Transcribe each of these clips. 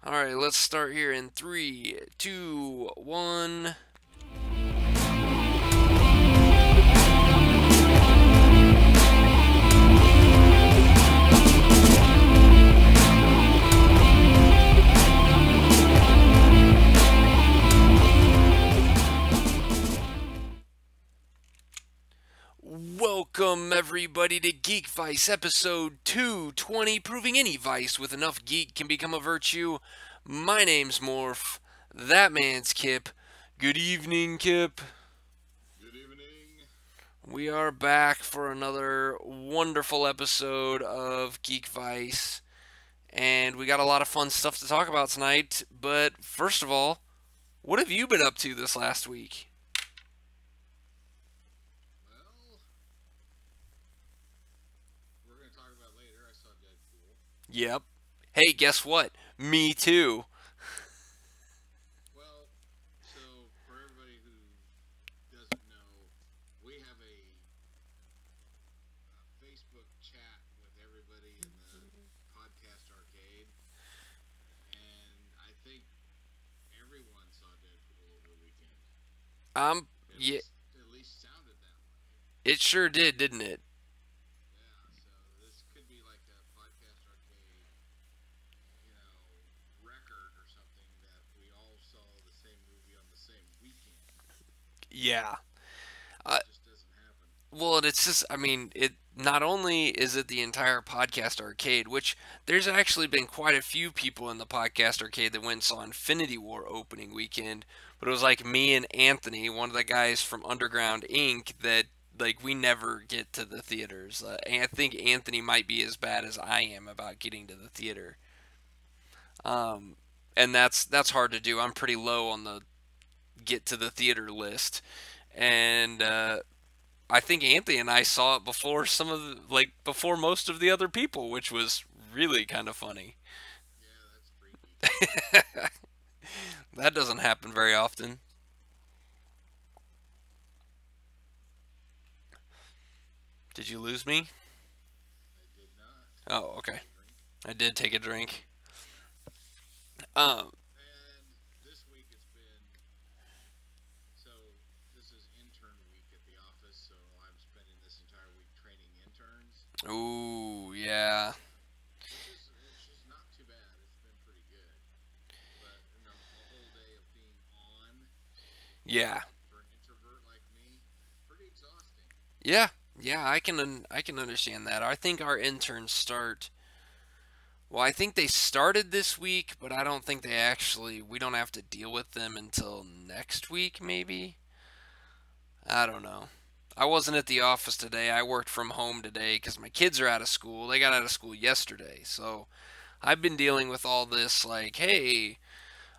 Alright, let's start here in three, two, one. Welcome, everybody, to Geekvice, episode 220, proving any vice with enough geek can become a virtue. My name's Morph. That man's Kip. Good evening, Kip. Good evening. We are back for another wonderful episode of Geekvice, and we got a lot of fun stuff to talk about tonight. But first of all, what have you been up to this last week? Well, we're going to talk about later. I saw Deadpool. Yep. Hey, guess what? Me too. Well, so for everybody who doesn't know, we have a Facebook chat with everybody in the podcast arcade, and I think everyone saw Deadpool over the weekend. At Yeah, least, at least sounded that way. it sure did, didn't it? Yeah. So this could be like a podcast arcade record or something that we all saw the same movie on the same weekend. Yeah. Uh, That just doesn't happen. well, and it's just, I mean, it not only is it the entire podcast arcade, which there's actually been quite a few people in the podcast arcade that went and saw Infinity War opening weekend, but it was like me and Anthony, one of the guys from Underground Inc., that like we never get to the theaters. And I think Anthony might be as bad as I am about getting to the theater. Um, and that's hard to do. I'm pretty low on the get to the theater list, and I think Anthony and I saw it before some of like before most of the other people, which was really kind of funny. Yeah, that's freaky. That doesn't happen very often. Did you lose me? I did not. Oh, Did you okay. take a drink? I did take a drink. Yeah. Um, And this week it's been so this is intern week at the office, so I'm spending this entire week training interns, ooh, yeah, which is not too bad. It's been pretty good. But a whole day of being on yeah, for an introvert like me, pretty exhausting. yeah, yeah. I can understand that. I think our interns start. Well, I think they started this week, but I don't think they actually. We don't have to deal with them until next week, maybe. I don't know. I wasn't at the office today. I worked from home today because my kids are out of school. They got out of school yesterday. So I've been dealing with all this, like, hey,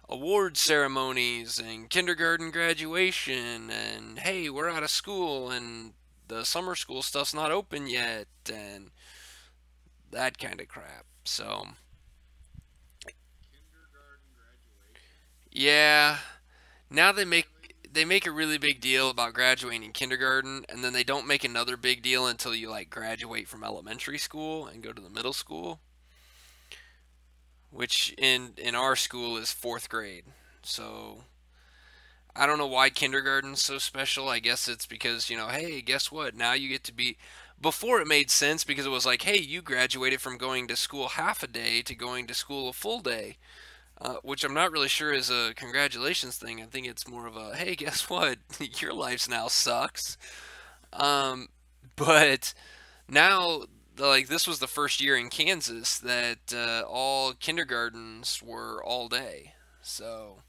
award ceremonies and kindergarten graduation, and hey, we're out of school and the summer school stuff's not open yet, and that kind of crap. So, Kindergarten graduation. yeah, now Really? they make a really big deal about graduating in kindergarten, and then they don't make another big deal until you like graduate from elementary school and go to the middle school, which in our school is 4th grade. So I don't know why kindergarten's so special. I guess it's because, hey, guess what? Now you get to be. Before it made sense because it was like, hey, you graduated from going to school half a day to going to school a full day, which I'm not really sure is a congratulations thing. I think it's more of a, hey, guess what? Your life now sucks. Um, but now, like, this was the first year in Kansas that all kindergartens were all day. So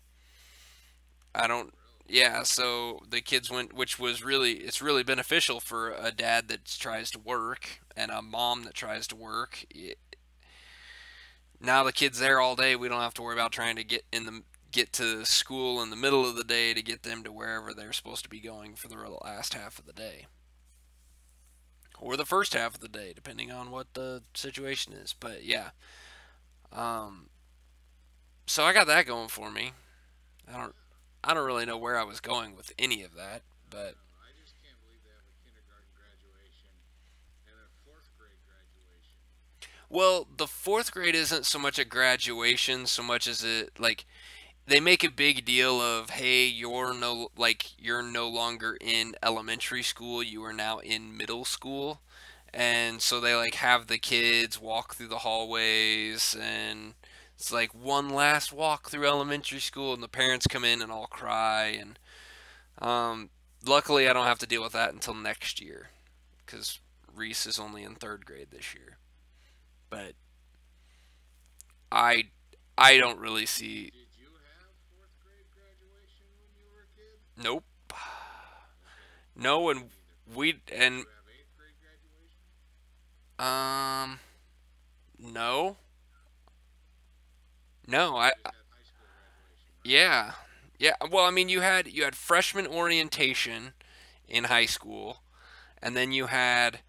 I don't. Really? Yeah, so the kids went, which was really, it's really beneficial for a dad that tries to work and a mom that tries to work. Now the kids there all day. We don't have to worry about trying to get to school in the middle of the day to get them to wherever they're supposed to be going for the last half of the day or the first half of the day, depending on what the situation is. But yeah, um, so I got that going for me. I don't Yeah. I don't really know where I was going with any of that, I don't but know. I just can't believe they have a kindergarten graduation and a fourth grade graduation. Well, the fourth grade isn't so much a graduation, so much as it like they make a big deal of, hey, you're no longer in elementary school, you are now in middle school. And so they like have the kids walk through the hallways, and it's like one last walk through elementary school, and the parents come in and all cry. And luckily I don't have to deal with that until next year because Reese is only in third grade this year. But I I don't really see. Did you have fourth grade graduation when you were a kid? Nope. Okay, No, me and neither. we Did and you have eighth grade graduation? um no. No, You just had high school graduation, right? yeah. Yeah, well, I mean you had freshman orientation in high school, and then you had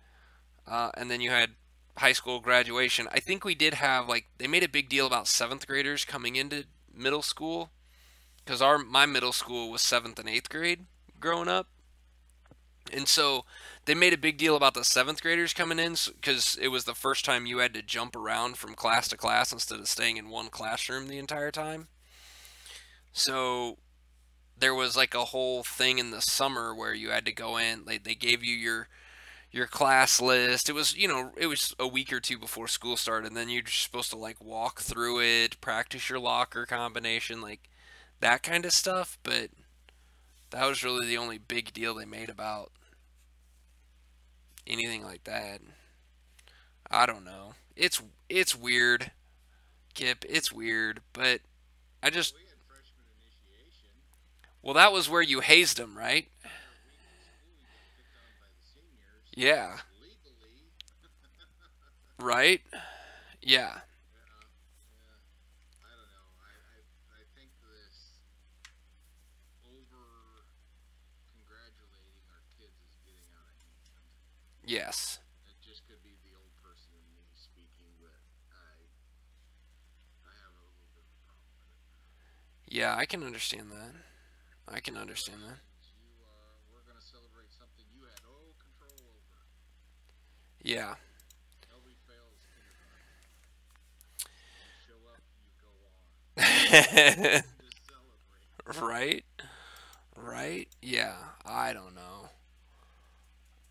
high school graduation. I think we did have like they made a big deal about 7th graders coming into middle school cuz our my middle school was 7th and 8th grade growing up. And so they made a big deal about the 7th graders coming in because it was the first time you had to jump around from class to class instead of staying in one classroom the entire time. So there was like a whole thing in the summer where you had to go in. They gave you your class list. It was a week or two before school started, and then you're just supposed to like walk through it, practice your locker combination, like that kind of stuff. But that was really the only big deal they made about anything like that. I don't know. It's weird, Kip. It's weird, but I just We had freshman initiation. well, that was where you hazed them, right? Where we in school you get picked on by the seniors Yeah. legally. Right? Yeah. Yeah, yeah. I don't know. I think this over congratulating our kids is getting out of hand. Yes. It just could be the old person in me speaking, but I have a little bit of a problem with it. Yeah, I can understand that. I can understand that. Congratulations, we're gonna celebrate something you had no control over. Yeah. Nobody fails kindergarten. You show up, you go on. There's nothing to celebrate. Right? Right? Yeah. I don't know.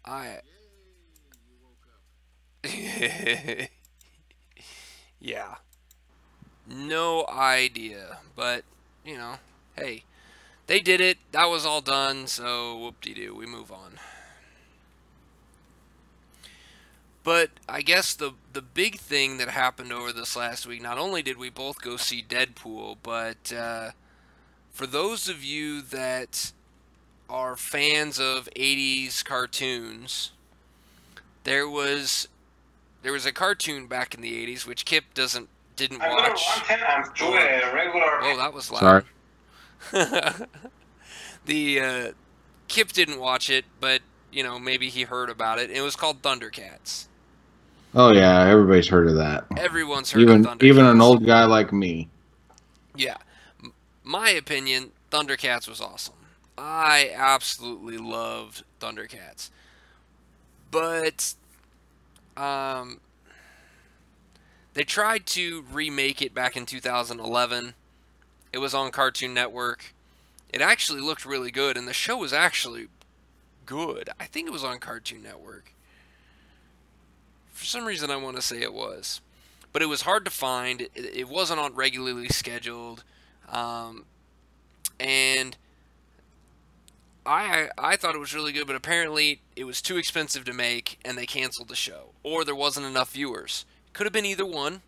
I Yay, you woke up. yeah. No idea, but hey, they did it. That was all done, so whoop-de-doo, we move on. But I guess the big thing that happened over this last week, not only did we both go see Deadpool, but for those of you that are fans of 80s cartoons, there was there was a cartoon back in the 80s which Kip didn't watch. To a regular. Oh, that was Sorry. loud. The Kip didn't watch it, but maybe he heard about it. It was called Thundercats. Oh yeah, everybody's heard of that. Everyone's heard Even of Thundercats. even an old guy like me. Yeah. My opinion, Thundercats was awesome. I absolutely loved Thundercats. But they tried to remake it back in 2011. It was on Cartoon Network. It actually looked really good, and the show was actually good. I think it was on Cartoon Network. For some reason, I want to say it was. But it was hard to find. It wasn't on regularly scheduled. And I thought it was really good, but apparently it was too expensive to make, and they canceled the show. Or there wasn't enough viewers. Could have been either one.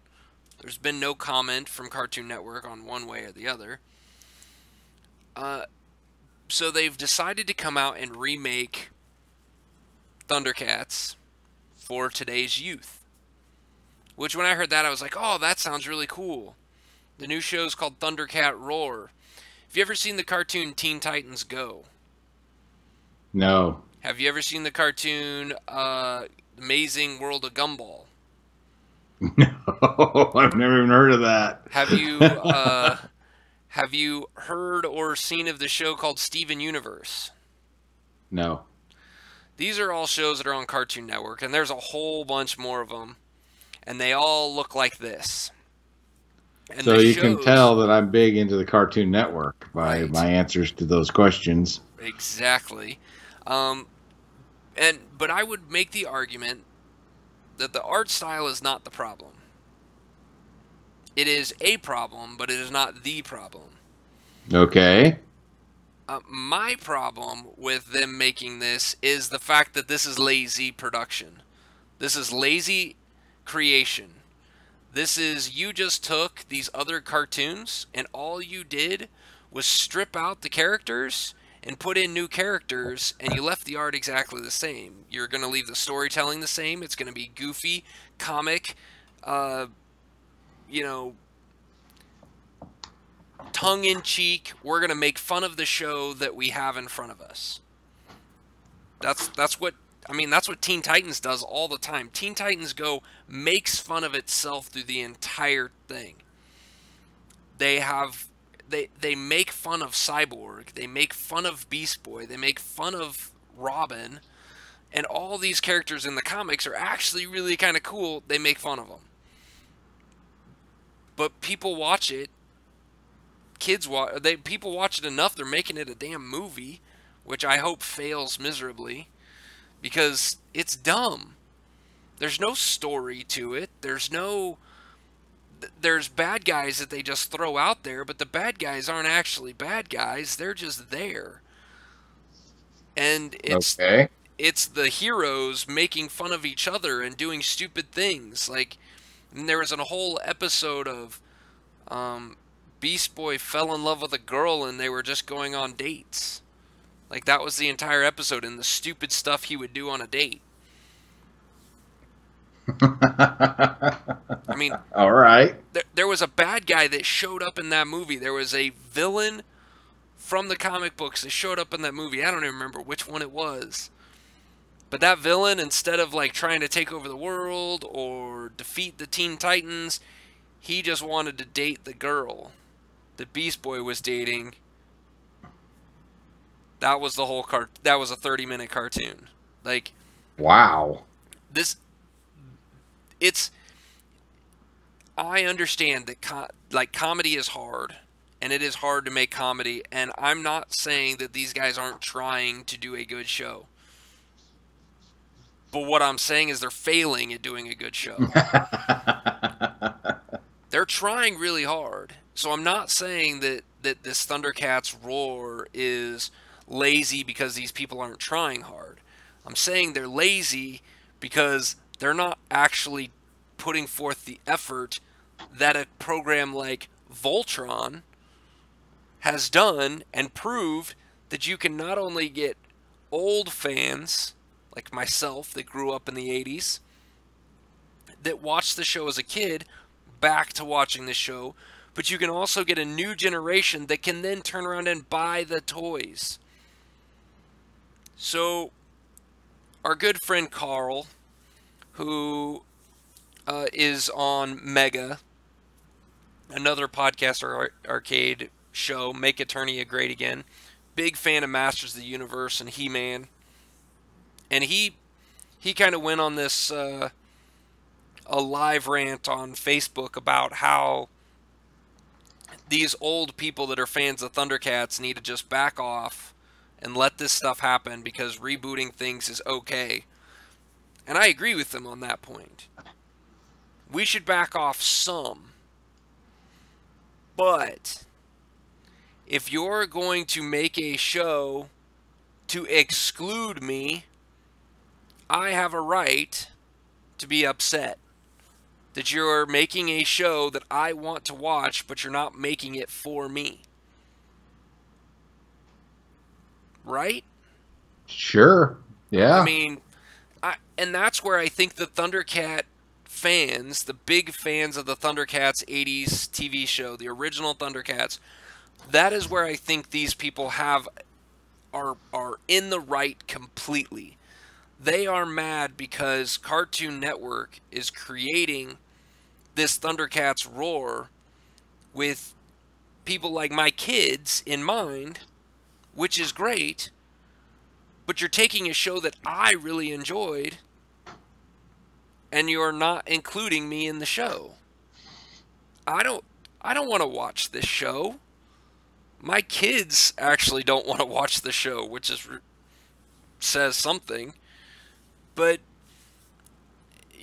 There's been no comment from Cartoon Network on one way or the other. So they've decided to come out and remake Thundercats for today's youth. Which, when I heard that, I was like, oh, that sounds really cool. The new show is called Thundercat Roar. Have you ever seen the cartoon Teen Titans Go? No. Have you ever seen the cartoon Amazing World of Gumball? No, I've never even heard of that. Have you heard or seen of the show called Steven Universe? No. These are all shows that are on Cartoon Network, and there's a whole bunch more of them. and they all look like this. And So the you can shows, tell that I'm big into the Cartoon Network by Right. my answers to those questions. Exactly. But I would make the argument that the art style is not the problem. It is a problem, but it is not the problem. Okay. My problem with them making this is the fact that this is lazy production. This is lazy creation. This is, you just took these other cartoons and all you did was strip out the characters and put in new characters, and you left the art exactly the same. You're going to leave the storytelling the same. It's going to be goofy, comic, tongue-in-cheek. We're going to make fun of the show that we have in front of us. That's what Teen Titans does all the time. Teen Titans Go makes fun of itself through the entire thing. They make fun of Cyborg. They make fun of Beast Boy. They make fun of Robin. And all these characters in the comics are actually really kind of cool. They make fun of them. But people watch it. People watch it enough, they're making it a damn movie, which I hope fails miserably, because it's dumb. There's no story to it. There's bad guys that they just throw out there, but the bad guys aren't actually bad guys. They're just there. And it's the heroes making fun of each other and doing stupid things. Like, there was a whole episode of Beast Boy fell in love with a girl and they were just going on dates. Like, that was the entire episode, and the stupid stuff he would do on a date. I mean, all right. There was a bad guy that showed up in that movie. There was a villain from the comic books that showed up in that movie. I don't even remember which one it was. But that villain, instead of like trying to take over the world or defeat the Teen Titans, he just wanted to date the girl that Beast Boy was dating. That was the whole that was a 30-minute cartoon. Like, wow. I understand that comedy is hard, and it is hard to make comedy, and I'm not saying that these guys aren't trying to do a good show. But what I'm saying is they're failing at doing a good show. They're trying really hard. So I'm not saying that this Thundercats Roar is lazy because these people aren't trying hard. I'm saying they're lazy because they're not actually putting forth the effort that a program like Voltron has done and proved that you can not only get old fans like myself that grew up in the 80s that watched the show as a kid back to watching the show, but you can also get a new generation that can then turn around and buy the toys. So our good friend Carl, who is on Mega, another podcast or arcade show, Make Eternia Great Again, big fan of Masters of the Universe and He-Man, and he kind of went on this a live rant on Facebook about how these old people that are fans of Thundercats need to just back off and let this stuff happen because rebooting things is okay. And I agree with them on that point. We should back off some. But if you're going to make a show to exclude me, I have a right to be upset that you're making a show that I want to watch, but you're not making it for me. Right? Sure. Yeah. I mean, and that's where I think the Thundercat fans, the big fans of the Thundercats 80s TV show, the original Thundercats, that is where I think these people are in the right completely. They are mad because Cartoon Network is creating this Thundercats Roar with people like my kids in mind, which is great, but you're taking a show that I really enjoyed and you're not including me in the show. I don't want to watch this show. My kids actually don't want to watch the show, which says something. But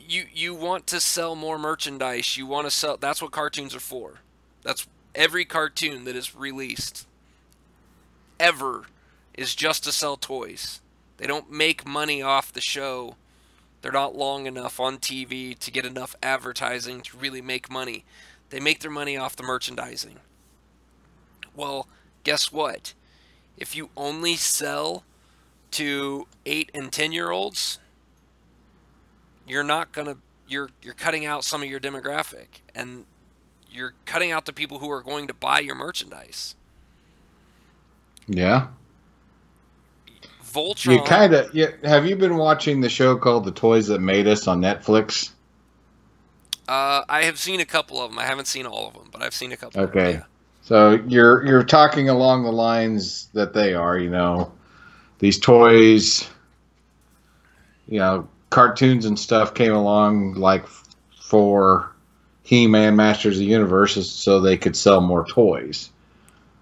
you want to sell more merchandise. You want to sell. That's what cartoons are for. That's every cartoon that is released ever is just to sell toys. They don't make money off the show. They're not long enough on TV to get enough advertising to really make money. They make their money off the merchandising. Well, guess what? If you only sell to 8 and 10-year-olds, you're cutting out some of your demographic, and you're cutting out the people who are going to buy your merchandise. Yeah. Voltron. Have you been watching the show called The Toys That Made Us on Netflix? I have seen a couple of them. I haven't seen all of them, but I've seen a couple. Okay. Of them, yeah. So you're talking along the lines that they are, these toys, cartoons and stuff came along like for He-Man Masters of the Universe so they could sell more toys.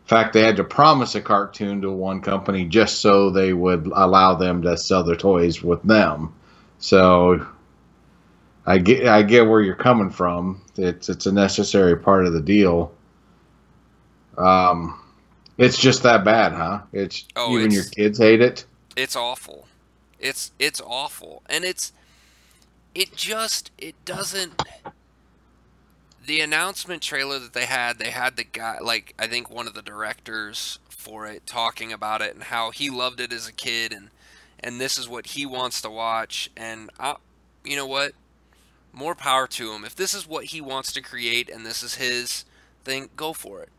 In fact, they had to promise a cartoon to one company just so they would allow them to sell their toys with them. So I get where you're coming from. It's a necessary part of the deal. It's just that bad, huh? Even your kids hate it. It's awful. It's awful, and it doesn't. The announcement trailer that they had the guy, like, I think one of the directors for it, talking about it and how he loved it as a kid, and this is what he wants to watch. And you know what? More power to him. If this is what he wants to create and this is his thing, go for it.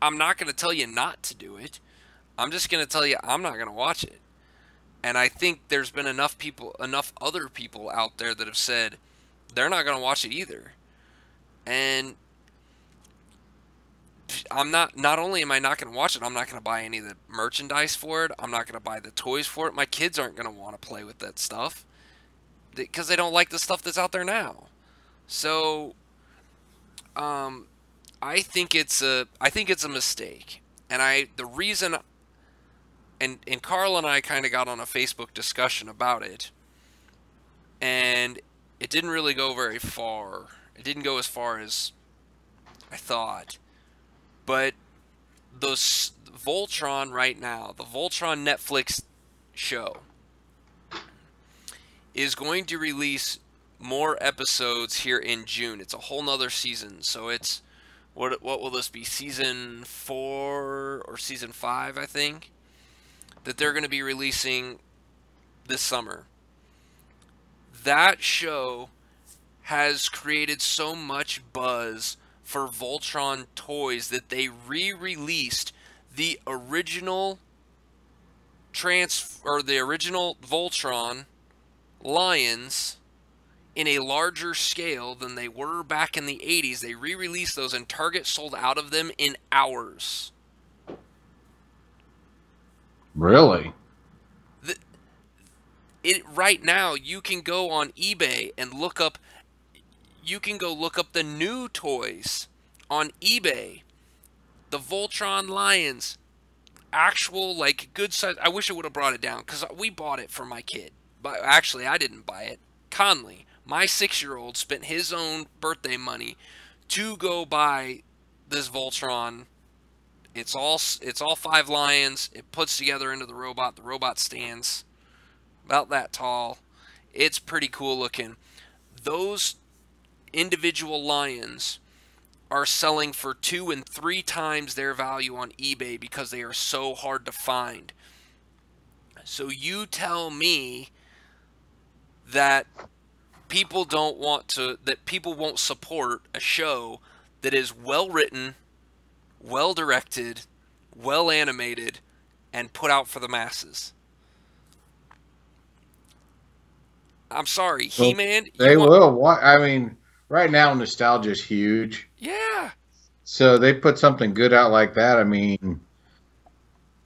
I'm not going to tell you not to do it. I'm just going to tell you I'm not going to watch it. And I think there's been enough other people out there that have said they're not going to watch it either. And not only am I not going to watch it, I'm not going to buy any of the merchandise for it. I'm not going to buy the toys for it. My kids aren't going to want to play with that stuff because they don't like the stuff that's out there now. So, I think it's a mistake. And the reason, and Carl and I kind of got on a Facebook discussion about it, and it didn't really go very far. It didn't go as far as I thought. But those Voltron right now, the Voltron Netflix show, is going to release more episodes here in June. It's a whole nother season. So it's, what will this be, season 4 or season 5, I think, that they're going to be releasing this summer. That show has created so much buzz for Voltron toys that they re-released the original the original Voltron lions in a larger scale than they were back in the 80s. They re-released those, and Target sold out of them in hours. Really? Right now, you can go on eBay and look up. You can go look up the new toys on eBay. The Voltron lions, actual, like, good size. I wish I would have brought it down because we bought it for my kid. But actually, I didn't buy it. Conley, my 6-year-old, spent his own birthday money to go buy this Voltron. It's all 5 lions. It puts together into the robot. The robot stands about that tall. It's pretty cool looking. Those individual lions are selling for 2 and 3 times their value on eBay because they are so hard to find. So you tell me that people won't support a show that is well written, well directed, well animated, and put out for the masses. I'm sorry, Well, He-Man. They will. I mean, right now nostalgia is huge. Yeah. So they put something good out like that. I mean,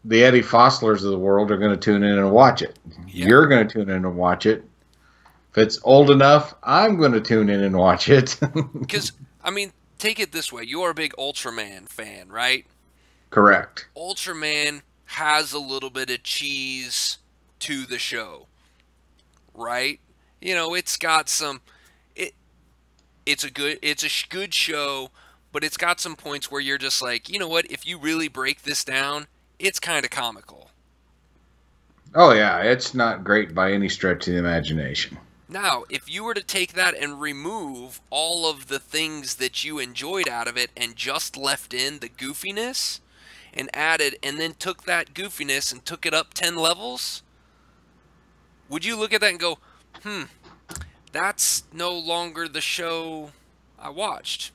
the Eddie Fosslers of the world are going to tune in and watch it. Yeah. You're going to tune in and watch it. If it's old enough, I'm going to tune in and watch it. Because, I mean, take it this way. You're a big Ultraman fan, right? Correct. Ultraman has a little bit of cheese to the show, right? You know, it's got some... It's a good show, but it's got some points where you're just like, you know what? If you really break this down, it's kind of comical. Oh, yeah. It's not great by any stretch of the imagination. Now, if you were to take that and remove all of the things that you enjoyed out of it and just left in the goofiness and then took that goofiness and took it up 10 levels, would you look at that and go, that's no longer the show I watched?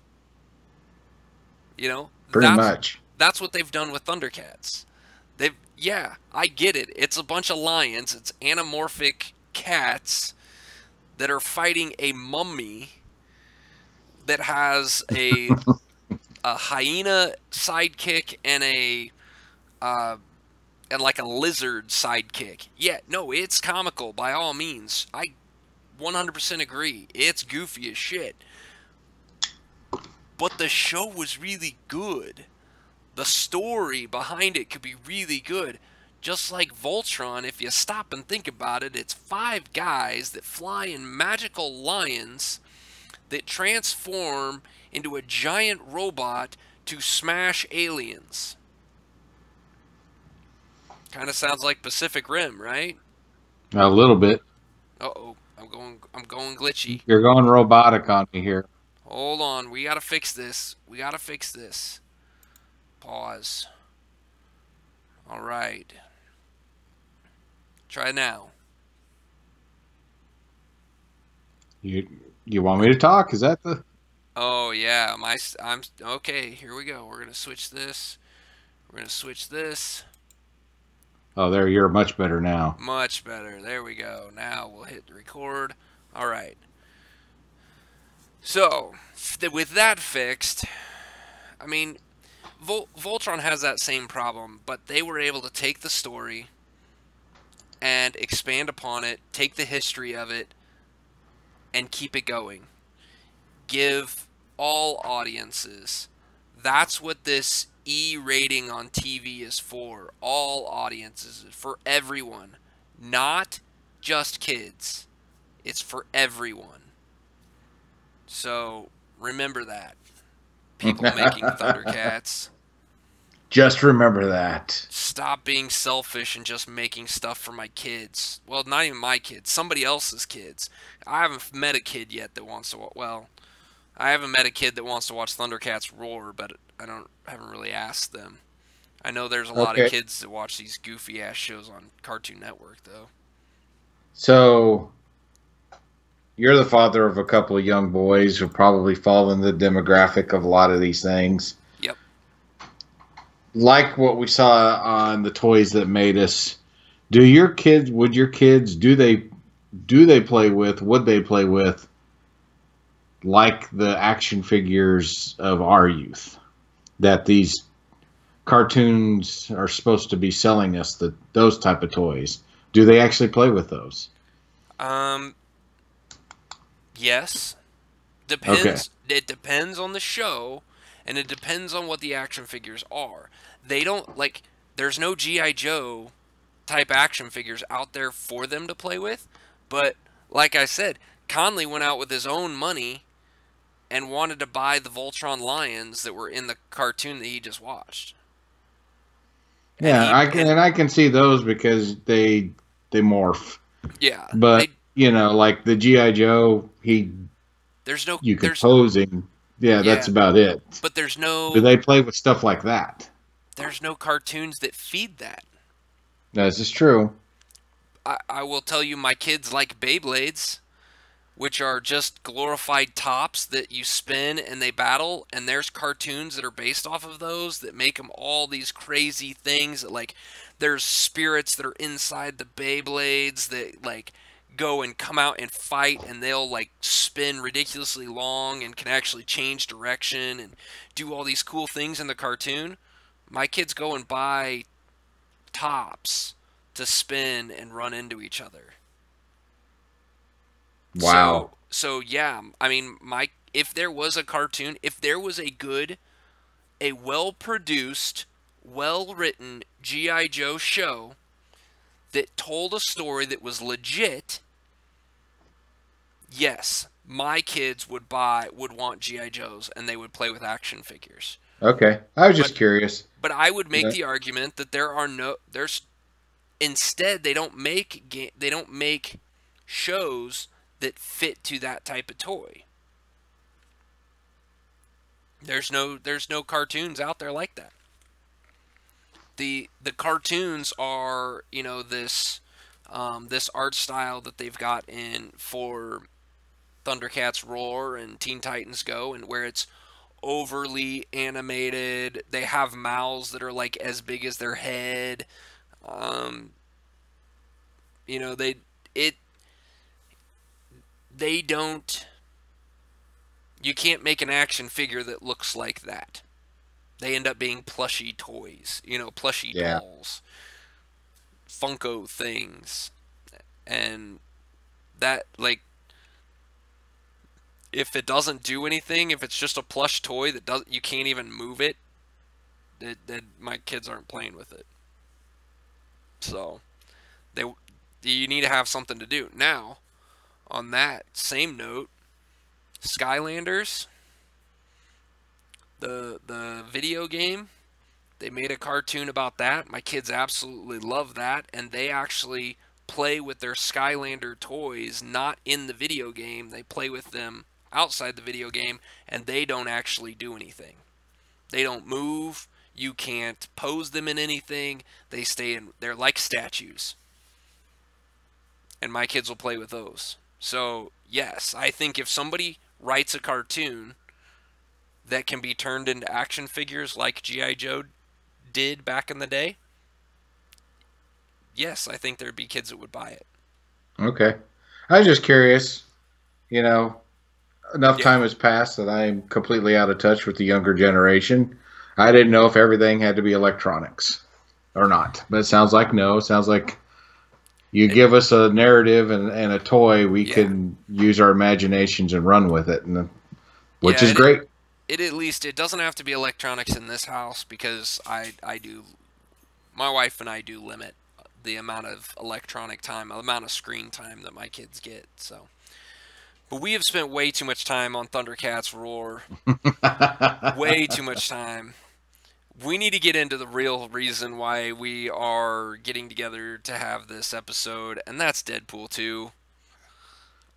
You know? Pretty much. That's what they've done with Thundercats. Yeah, I get it. It's a bunch of lions. It's anamorphic cats that are fighting a mummy that has a hyena sidekick and like a lizard sidekick. Yeah, no, it's comical by all means. I 100% agree. It's goofy as shit. But the show was really good. The story behind it could be really good. Just like Voltron, if you stop and think about it, it's 5 guys that fly in magical lions that transform into a giant robot to smash aliens. Kind of sounds like Pacific Rim, right? A little bit. Uh-oh, I'm going glitchy. You're going robotic on me here. Hold on, we gotta fix this. Pause. Alright. Try now. You want me to talk? Is that the... Oh, yeah. I'm okay, here we go. We're going to switch this. Oh, there, you're much better now. Much better. There we go. Now we'll hit record. Alright. So, with that fixed, I mean... Voltron has that same problem, but they were able to take the story and expand upon it, take the history of it, and keep it going. Give all audiences. That's what this E rating on TV is for. All audiences. For everyone. Not just kids. It's for everyone. So, remember that. People making Thundercats. Just remember that. Stop being selfish and just making stuff for my kids. Well, not even my kids. Somebody else's kids. I haven't met a kid yet that wants to watch... Well, I haven't met a kid that wants to watch Thundercats Roar, but haven't really asked them. I know there's a lot of kids that watch these goofy-ass shows on Cartoon Network, though. So... You're the father of a couple of young boys who probably fall in the demographic of a lot of these things. Yep. Like what we saw on the Toys That Made Us. Would your kids, would they play with like the action figures of our youth that these cartoons are supposed to be selling us, those type of toys? Do they actually play with those? Yes. Depends. Okay. It depends on the show, and it depends on what the action figures are. They don't, like, there's no G.I. Joe type action figures out there for them to play with, but, like I said, Conley went out with his own money and wanted to buy the Voltron lions that were in the cartoon that he just watched. Yeah, I can see those because they morph. Yeah. But... You know, like the G.I. Joe, there's no... You can pose him. Yeah, that's about it. But there's no... Do they play with stuff like that? There's no cartoons that feed that. This is true. I will tell you, my kids like Beyblades, which are just glorified tops that you spin and they battle, and there's cartoons that are based off of those that make them all these crazy things. Like, there's spirits that are inside the Beyblades that, like... go and come out and fight, and they'll like spin ridiculously long and can actually change direction and do all these cool things in the cartoon. My kids go and buy tops to spin and run into each other. Wow. So yeah, I mean, if there was a cartoon, if there was a well-produced, well-written GI Joe show that told a story that was legit, yes, my kids would want GI Joes and they would play with action figures. Okay. I was But just curious. but I would make Yeah. the argument that instead they don't make shows that fit to that type of toy. There's no cartoons out there like that. The cartoons are, this art style that they've got in for Thundercats Roar and Teen Titans Go, and where it's overly animated. They have mouths that are like as big as their head. You know, they don't. You can't make an action figure that looks like that. They end up being plushy toys, plushy Yeah. dolls, Funko things, and that, like, if it doesn't do anything, if it's just a plush toy you can't even move it, then my kids aren't playing with it. So you need to have something to do. Now, on that same note, Skylanders, the video game, they made a cartoon about that. My kids absolutely love that, and they actually play with their Skylander toys not in the video game. They play with them outside the video game, and they don't actually do anything. They don't move. You can't pose them in anything. They're like statues. And my kids will play with those. So, yes, I think if somebody writes a cartoon that can be turned into action figures like G.I. Joe did back in the day, yes, I think there'd be kids that would buy it. Okay. I was just curious. Enough time has passed that I'm completely out of touch with the younger generation. I didn't know if everything had to be electronics or not. But it sounds like no. It sounds like you give us a narrative and a toy, we can use our imaginations and run with it, which is great. It doesn't have to be electronics in this house, because my wife and I do limit the amount of electronic time, the amount of screen time that my kids get. So, but we have spent way too much time on Thundercats Roar. Way too much time. We need to get into the real reason why we are getting together to have this episode, and that's Deadpool 2.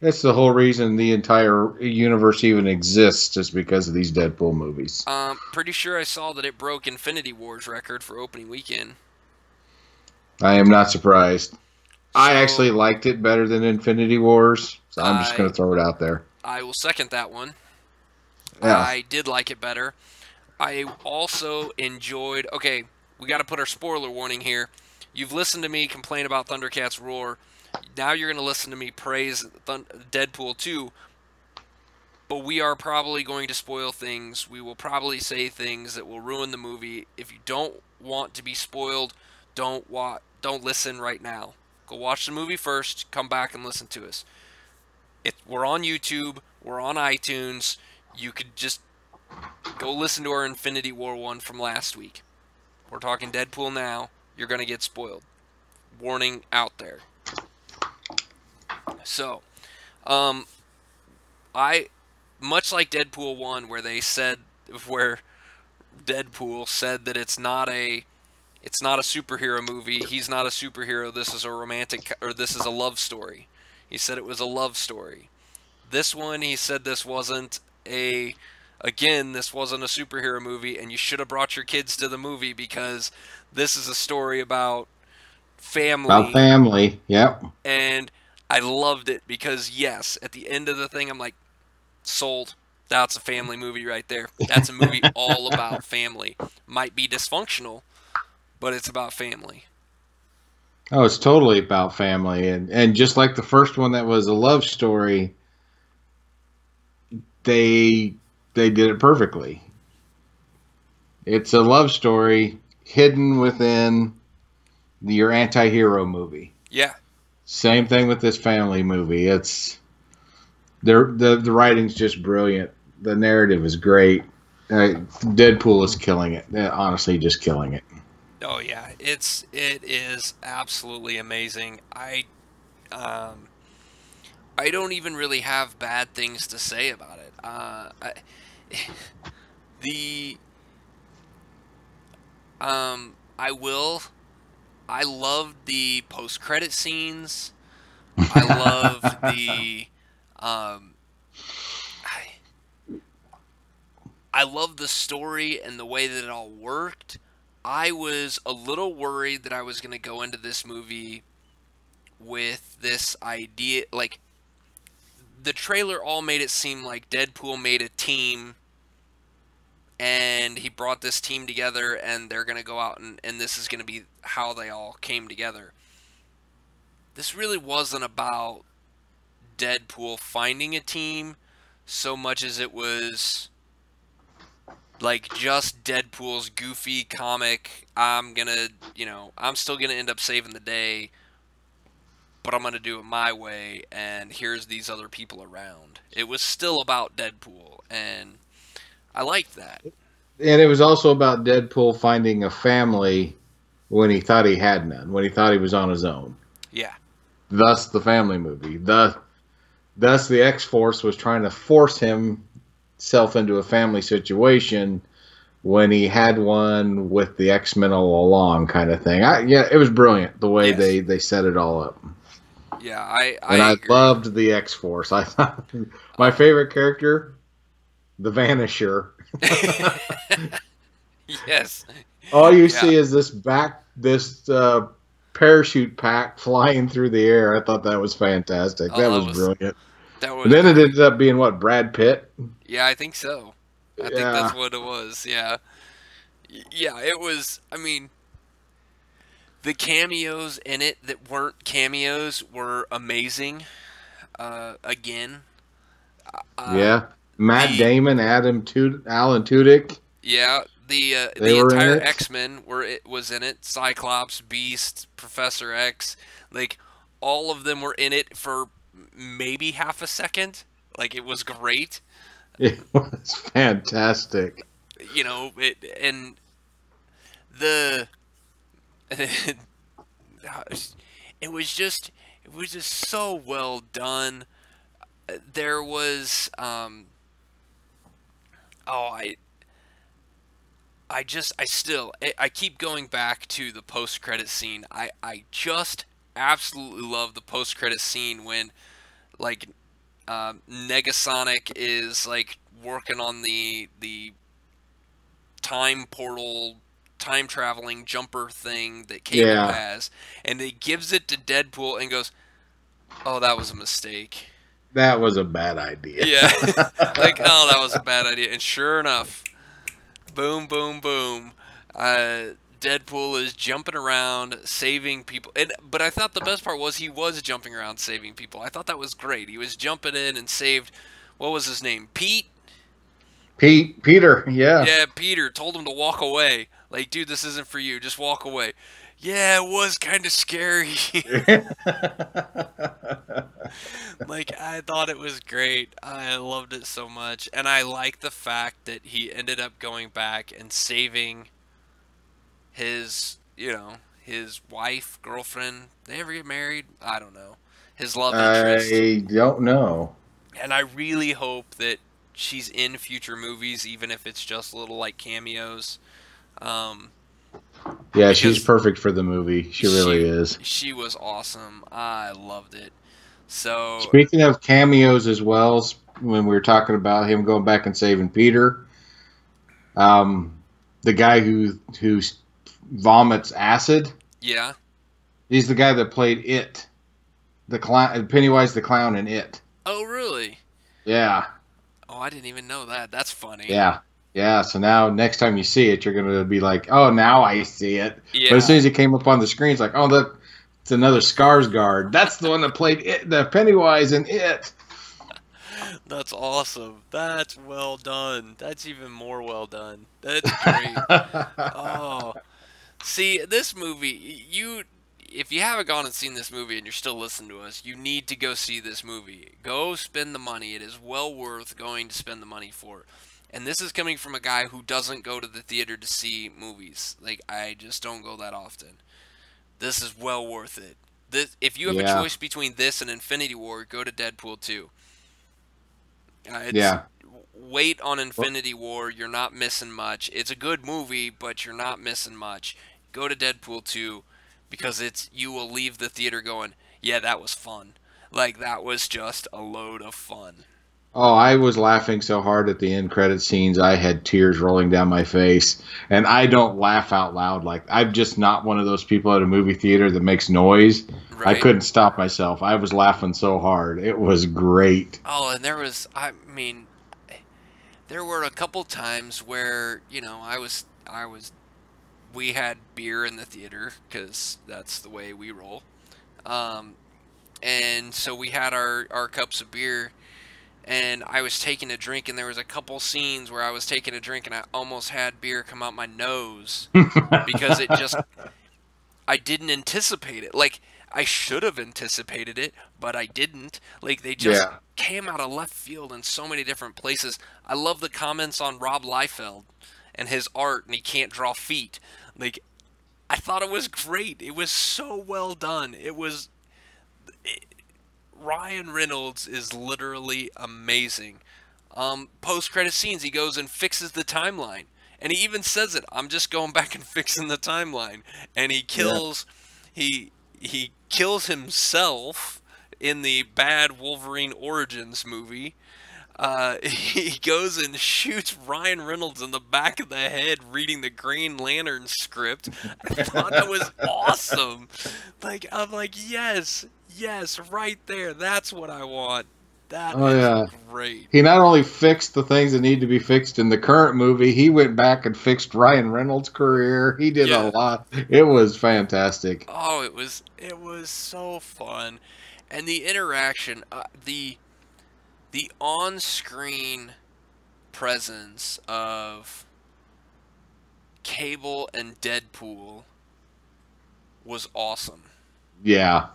That's the whole reason the entire universe even exists, just because of these Deadpool movies. Pretty sure I saw that it broke Infinity War's record for opening weekend. I am not surprised. I actually liked it better than Infinity Wars, so I'm just going to throw it out there. I will second that one. Yeah. I did like it better. I also enjoyed... Okay, we got to put our spoiler warning here. You've listened to me complain about Thundercats Roar. Now you're going to listen to me praise Deadpool 2. But we are probably going to spoil things. We will probably say things that will ruin the movie. If you don't want to be spoiled, don't listen right now. Go watch the movie first. Come back and listen to us. We're on YouTube. We're on iTunes. You could just go listen to our Infinity War one from last week. We're talking Deadpool now. You're going to get spoiled. Warning out there. So, much like Deadpool 1, where Deadpool said that it's not a superhero movie. He's not a superhero. This is a love story. He said it was a love story. This one, he said this wasn't a superhero movie, and you should have brought your kids to the movie, because this is a story about family. About family, yep. And I loved it, because, yes, at the end of the thing, I'm like, sold. That's a family movie right there. That's a movie all about family. Might be dysfunctional, but it's about family. Oh, it's totally about family. And just like the first one that was a love story, they did it perfectly. It's a love story hidden within your anti-hero movie. Yeah. Same thing with this family movie. It's The writing's just brilliant. The narrative is great. Deadpool is killing it. Honestly, just killing it. Oh yeah, it is absolutely amazing. I don't even really have bad things to say about it. The I will. I loved the post-credit scenes. I loved the um, I loved the story and the way that it all worked. I was a little worried that I was going to go into this movie with this idea, like the trailer all made it seem like Deadpool made a team and he brought this team together and they're going to go out and this is going to be how they all came together. This really wasn't about Deadpool finding a team so much as it was like just Deadpool's goofy comic. I'm still gonna end up saving the day, but I'm gonna do it my way, and here's these other people around. It was still about Deadpool, and I liked that. And it was also about Deadpool finding a family when he thought he had none, when he thought he was on his own. Yeah. Thus the family movie. Thus the X-Force was trying to force himself into a family situation when he had one with the X-Men all along, kind of thing. It was brilliant the way they set it all up. Yeah, I agree. Loved the X-Force. I thought my favorite character, the Vanisher. Yes. All you see is this parachute pack flying through the air. I thought that was fantastic. That was brilliant. And then it ended up being what, Brad Pitt? Yeah, I think so. I think that's what it was. Yeah. Yeah, it was. I mean, the cameos in it that weren't cameos were amazing. Again. Matt Damon, Alan Tudyk. Yeah, the entire X-Men was in it. Cyclops, Beast, Professor X, like all of them were in it for maybe half a second. Like it was great. It was fantastic. And it was just so well done. There was I keep going back to the post-credit scene. I just absolutely love the post-credit scene when like Negasonic is like working on the time portal, time traveling jumper thing that Cable has, and he gives it to Deadpool and goes, "Oh, that was a mistake. That was a bad idea." Yeah, like, oh, that was a bad idea. And sure enough, boom, boom, boom. Deadpool is jumping around, saving people. But I thought the best part was he was jumping around saving people. I thought that was great. He was jumping in and saved, what was his name? Peter, yeah. Yeah, Peter told him to walk away. Like, dude, this isn't for you. Just walk away. Yeah, it was kind of scary. Like, I thought it was great. I loved it so much. And I like the fact that he ended up going back and saving his, his wife, girlfriend. They ever get married? I don't know. His love interest. I don't know. And I really hope that she's in future movies, even if it's just little, like, cameos. Yeah, she's perfect for the movie. She really is. She was awesome. I loved it. So speaking of cameos as well, when we were talking about him going back and saving Peter, the guy who vomits acid. Yeah. He's the guy that played It, the clown, Pennywise the clown in It. Oh, really? Yeah. Oh, I didn't even know that. That's funny. Yeah. Yeah, so now next time you see it, you're going to be like, oh, now I see it. Yeah. But as soon as it came up on the screen, it's like, oh, it's another Skarsgård. That's the one that played It, the Pennywise in It. That's awesome. That's well done. That's even more well done. That's great. Oh. See, this movie, if you haven't gone and seen this movie and you're still listening to us, you need to go see this movie. Go spend the money. It is well worth going to spend the money for. And this is coming from a guy who doesn't go to the theater to see movies. Like, I just don't go that often. This is well worth it. If you have a choice between this and Infinity War, go to Deadpool 2. Wait on Infinity War. You're not missing much. It's a good movie, but you're not missing much. Go to Deadpool 2 because you will leave the theater going, yeah, that was fun. Like, that was just a load of fun. Oh, I was laughing so hard at the end credit scenes, I had tears rolling down my face. And I don't laugh out loud. Like, I'm just not one of those people at a movie theater that makes noise. Right. I couldn't stop myself. I was laughing so hard. It was great. Oh, and there were a couple times where, we had beer in the theater because that's the way we roll. And so we had our cups of beer. And I was taking a drink, and there was a couple scenes where I was taking a drink, and I almost had beer come out my nose because I didn't anticipate it. Like, I should have anticipated it, but I didn't. Like, they just came out of left field in so many different places. I love the comments on Rob Liefeld and his art, and he can't draw feet. Like, I thought it was great. It was so well done. Ryan Reynolds is literally amazing. Post-credit scenes, he goes and fixes the timeline. And he even says it, I'm just going back and fixing the timeline. And he kills he kills himself in the bad Wolverine Origins movie. He goes and shoots Ryan Reynolds in the back of the head reading the Green Lantern script. I thought that was awesome. Like, I'm like, yes, right there. That's what I want. That is great. He not only fixed the things that need to be fixed in the current movie, he went back and fixed Ryan Reynolds' career. He did a lot. It was fantastic. Oh, it was so fun. And the interaction, the on-screen presence of Cable and Deadpool was awesome. Yeah.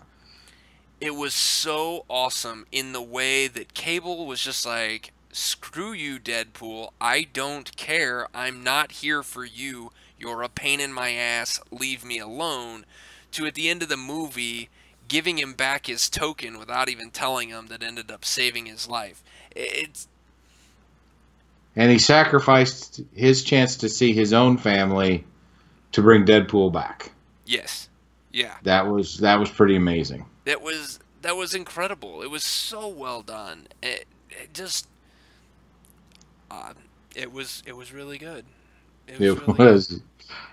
It was so awesome in the way that Cable was just like, screw you, Deadpool. I don't care. I'm not here for you. You're a pain in my ass. Leave me alone. To at the end of the movie, giving him back his token without even telling him that ended up saving his life. And he sacrificed his chance to see his own family to bring Deadpool back. Yes. Yeah. That was pretty amazing. That was incredible. It was so well done. It was really good.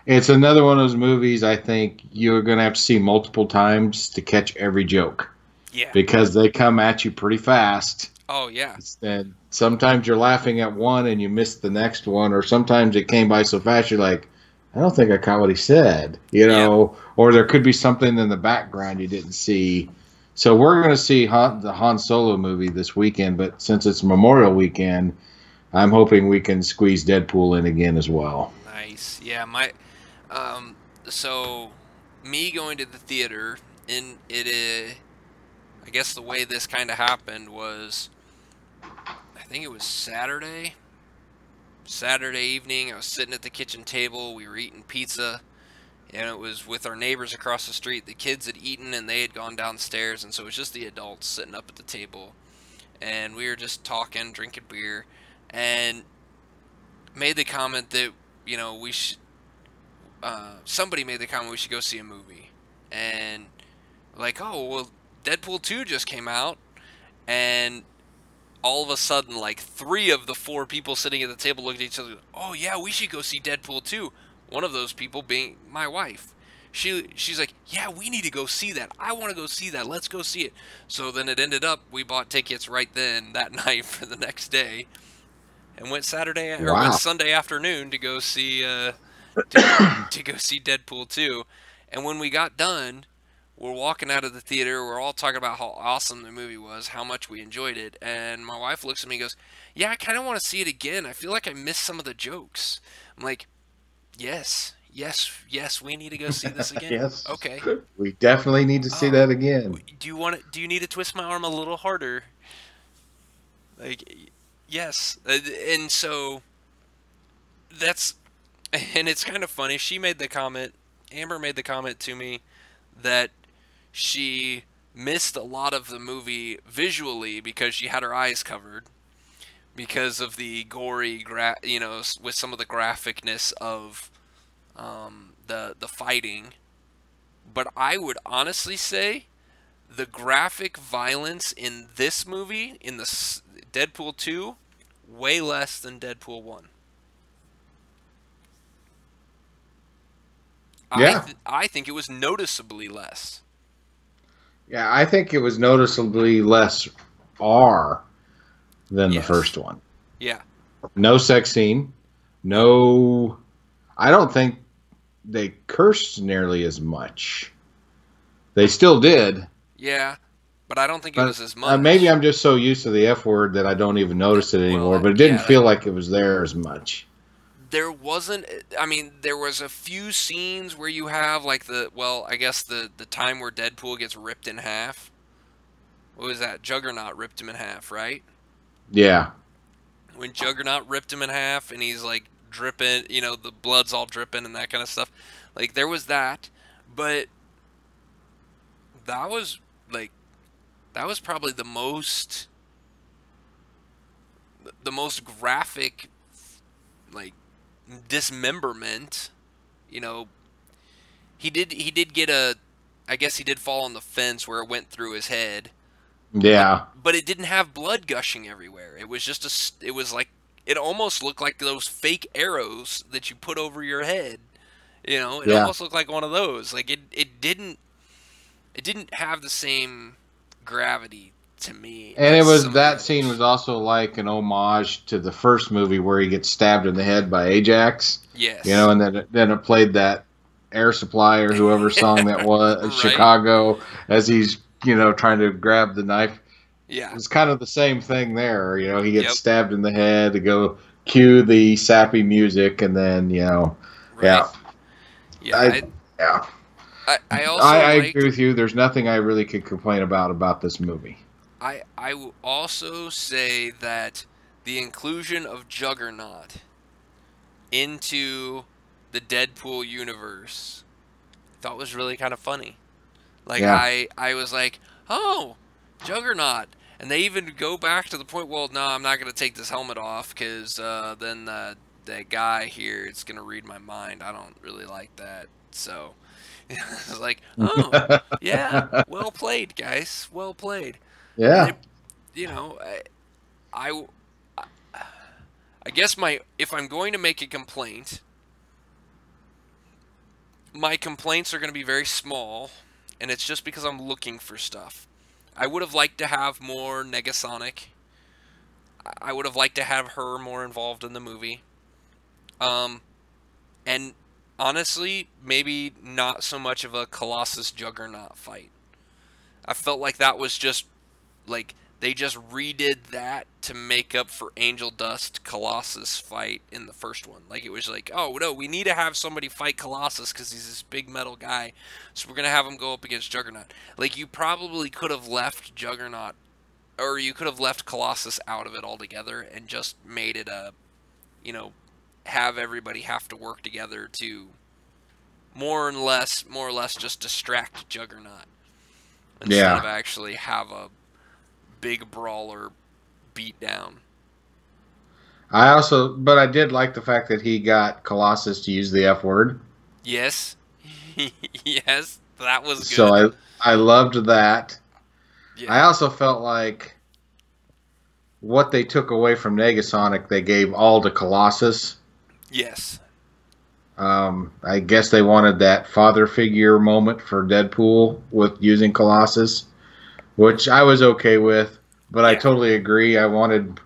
It's another one of those movies I think you're going to have to see multiple times to catch every joke. Yeah. Because they come at you pretty fast. Oh, yeah. And sometimes you're laughing at one and you miss the next one, or sometimes it came by so fast you're like, I don't think I caught what he said, or there could be something in the background you didn't see. So we're going to see the Han Solo movie this weekend, but since it's Memorial Weekend, I'm hoping we can squeeze Deadpool in again as well. Nice. Yeah, so me going to the theater, I guess the way this kind of happened was, I think it was Saturday evening. I was sitting at the kitchen table. We were eating pizza, and it was with our neighbors across the street. The kids had eaten, and they had gone downstairs, and so it was just the adults sitting up at the table. And we were just talking, drinking beer, and made the comment that, we should, somebody made the comment we should go see a movie. And like, oh, well, Deadpool 2 just came out, and all of a sudden, like, 3 of the 4 people sitting at the table looked at each other. Oh yeah, we should go see Deadpool 2. One of those people being my wife. She's like, yeah, we need to go see that. I want to go see that. Let's go see it. So then it ended up we bought tickets right then that night for the next day, and went Sunday afternoon to go see to go see Deadpool 2. And when we got done, we're walking out of the theater. We're all talking about how awesome the movie was, how much we enjoyed it. And my wife looks at me and goes, yeah, I kind of want to see it again. I feel like I missed some of the jokes. I'm like, yes, Yes, we need to go see this again. Yes. Okay. We definitely need to see that again. Do you need to twist my arm a little harder? Like, yes. And so and it's kind of funny. Amber made the comment to me that she missed a lot of the movie visually because she had her eyes covered because of the gory, with some of the graphicness of the fighting. But I would honestly say the graphic violence in this movie, in the Deadpool 2, way less than Deadpool 1. Yeah. I think it was noticeably less. Yeah, I think it was noticeably less R than the Yes. first one. Yeah. No sex scene. No. I don't think they cursed nearly as much. They still did. Yeah, but I don't think it was as much. Maybe I'm just so used to the F word that I don't even notice it anymore, but it didn't feel like it was there as much. There wasn't. I mean, there was a few scenes where you have like I guess the time where Deadpool gets ripped in half. What was that? Juggernaut ripped him in half, right? Yeah. When Juggernaut ripped him in half and he's like dripping, the blood's all dripping and that kind of stuff. Like there was that, but that was probably the most graphic, like, dismemberment. He did get I guess he did fall on the fence where it went through his head. Yeah. But it didn't have blood gushing everywhere. It was just it was like, it almost looked like those fake arrows that you put over your head. It almost looked like one of those. Like it didn't have the same gravity to me. And that scene was also like an homage to the first movie where he gets stabbed in the head by Ajax. Yes. And then it played that Air Supply or whoever song that was, Right. Chicago, as he's, trying to grab the knife. Yeah. It's kind of the same thing there. He gets stabbed in the head to go cue the sappy music, and then, Right. Yeah. Yeah. I agree with you. There's nothing I really could complain about this movie. I will also say that the inclusion of Juggernaut into the Deadpool universe I thought was really kind of funny. Like, I was like, oh, Juggernaut. And they even go back to the point, well, no, I'm not going to take this helmet off because then that guy here is going to read my mind. I don't really like that. So it's like, oh, yeah, well played, guys. Well played. Yeah. I guess if I'm going to make a complaint, my complaints are going to be very small, and it's just because I'm looking for stuff. I would have liked to have more Negasonic. I would have liked to have her more involved in the movie. And honestly, maybe not so much of a Colossus Juggernaut fight. I felt like that was just, like, they just redid that to make up for Angel Dust Colossus fight in the first one. Like, it was like, oh, no, we need to have somebody fight Colossus because he's this big metal guy, so we're going to have him go up against Juggernaut. Like, you probably could have left Juggernaut, or you could have left Colossus out of it altogether and just made it have everybody have to work together to more or less just distract Juggernaut instead of actually have a big brawler beat down. But I did like the fact that he got Colossus to use the F word. Yes. Yes, that was good. So I loved that. Yeah. I also felt like what they took away from Negasonic, they gave all to Colossus. Yes. I guess they wanted that father figure moment for Deadpool with using Colossus, which I was okay with, but I totally agree. I wanted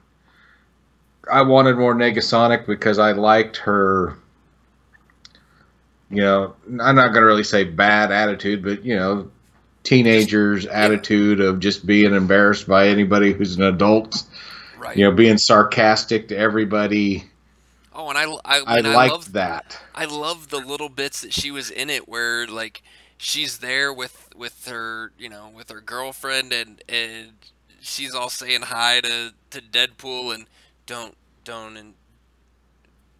more Negasonic because I liked her, I'm not going to really say bad attitude, but, teenager's attitude of just being embarrassed by anybody who's an adult, right. Being sarcastic to everybody. Oh, and I mean, liked that. I love the little bits that she was in it, where like she's there with her, with her girlfriend, and she's all saying hi to Deadpool, and don't don't and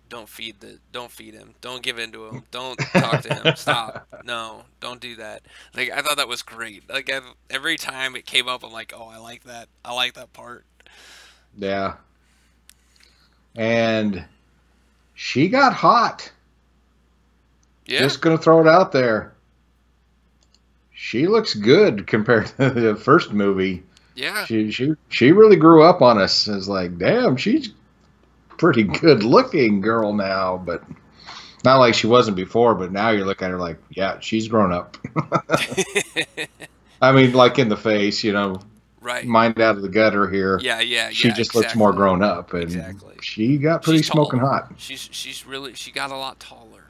don't feed him, don't give in to him, don't talk to him, stop, no, don't do that. Like, I thought that was great. Like, every time it came up, I'm like, oh, I like that part. Yeah. And she got hot. Yeah. Just gonna throw it out there. She looks good compared to the first movie. Yeah. She really grew up on us. It's like, damn, she's pretty good looking girl now, but not like she wasn't before, but now you look at her like, yeah, she's grown up. I mean, like in the face, Right. Mind out of the gutter here. Yeah. She just looks more grown up, and she got pretty smoking hot. She got a lot taller.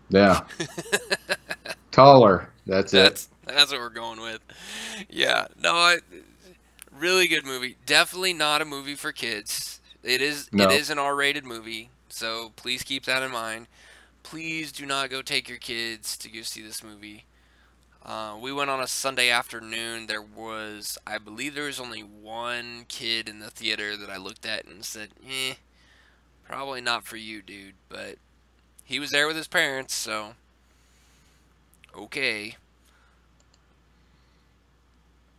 Yeah. Taller. That's it. That's what we're going with. Yeah. No, really good movie. Definitely not a movie for kids. It is an R-rated movie, so please keep that in mind. Please do not go take your kids to go see this movie. We went on a Sunday afternoon. I believe there was only one kid in the theater that I looked at and said, probably not for you, dude. But he was there with his parents, so okay.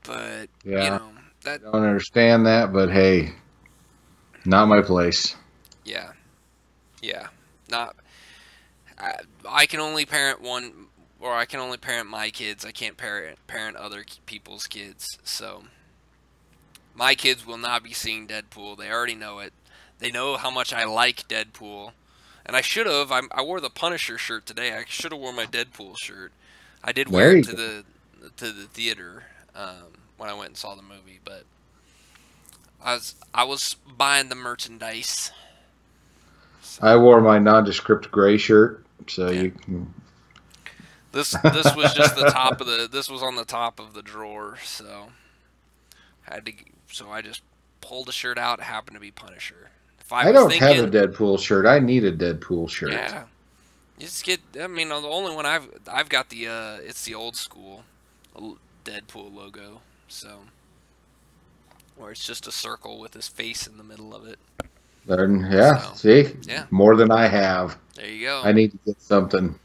But, I don't understand that, but hey, not my place. Yeah. Not. I can only parent one, or I can only parent my kids. I can't parent other people's kids. So my kids will not be seeing Deadpool. They already know it. They know how much I like Deadpool, and I should have. I wore the Punisher shirt today. I should have worn my Deadpool shirt. I did wear it to the theater when I went and saw the movie, but I was buying the merchandise. So. I wore my nondescript gray shirt, so you can... This was just the top of this was on the top of the drawer, so I just pulled the shirt out. It happened to be Punisher. I don't have a Deadpool shirt. I need a Deadpool shirt. Yeah. You just get, the only one I've got it's the old school Deadpool logo, so, where it's just a circle with his face in the middle of it. See? Yeah. More than I have. There you go. I need to get something.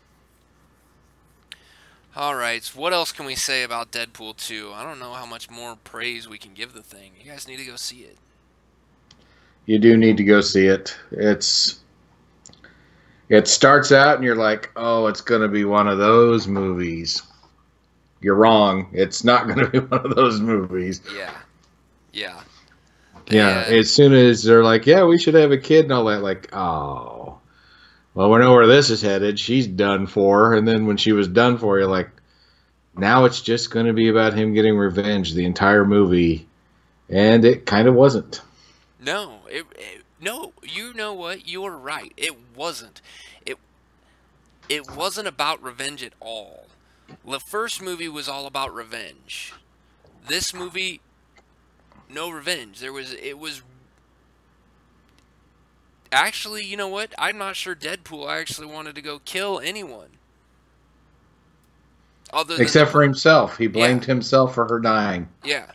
All right, so what else can we say about Deadpool 2? I don't know how much more praise we can give the thing. You guys need to go see it. You do need to go see it. It starts out and you're like, oh, it's going to be one of those movies. You're wrong. It's not going to be one of those movies. Yeah. As soon as they're like, yeah, we should have a kid and all that, like, oh, well, we know where this is headed. She's done for. And then when she was done for, you're like, now it's just going to be about him getting revenge the entire movie. And it kind of wasn't. No, no, you know what? You were right. It wasn't. It wasn't about revenge at all. The first movie was all about revenge. This movie, no revenge. It was actually, you know what? I'm not sure Deadpool actually wanted to go kill anyone. Except for himself. He blamed himself for her dying. Yeah.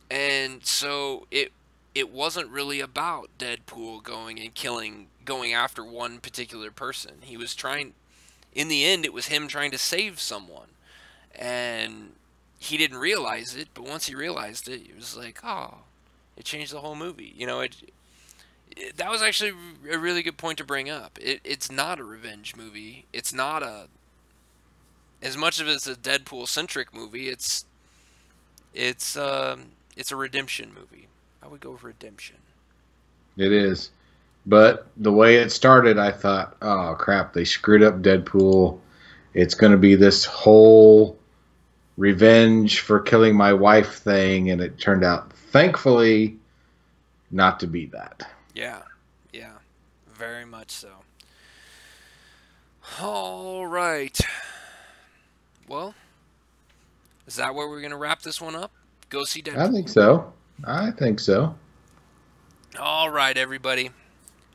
And so it wasn't really about Deadpool going after one particular person. He was trying, in the end, it was him trying to save someone. And he didn't realize it, but once he realized it, he was like, oh, it changed the whole movie. That was actually a really good point to bring up. It's not a revenge movie. It's not as much of it's a Deadpool-centric movie, it's a redemption movie. I would go with redemption. It is. But the way it started, I thought, oh, crap, they screwed up Deadpool. It's going to be this whole revenge for killing my wife thing, and it turned out, thankfully, not to be that. Yeah. Very much so. All right. Well, is that where we're going to wrap this one up? Go see Deadpool. I think so. All right, everybody.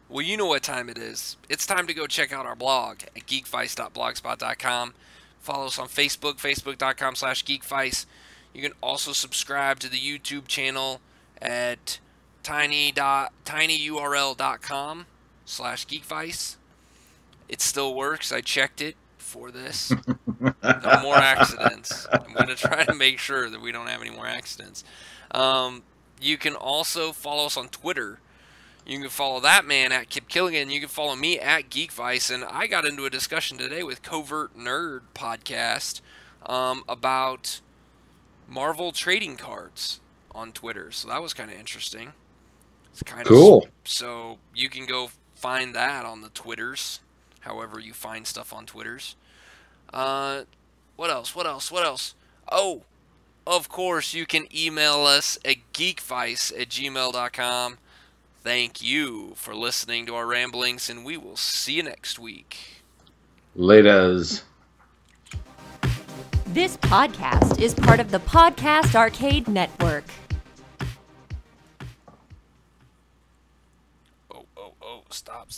Well, you know what time it is. It's time to go check out our blog at geekvice.blogspot.com. Follow us on Facebook, facebook.com/geekvice. You can also subscribe to the YouTube channel at tinyurl.com/geekvice. It still works. I checked it for this. No more accidents. I'm going to try to make sure that we don't have any more accidents. You can also follow us on Twitter. You can follow that man at Kip Killigan. You can follow me at Geekvice. And I got into a discussion today with Covert Nerd Podcast about Marvel trading cards on Twitter. So that was kind of interesting. It's kind Cool. So you can go find that on the Twitters, however you find stuff on Twitters. What else? Oh, of course, you can email us at geekvice@gmail.com. Thank you for listening to our ramblings, and we will see you next week. Laters. This podcast is part of the Podcast Arcade Network. Oh, stop.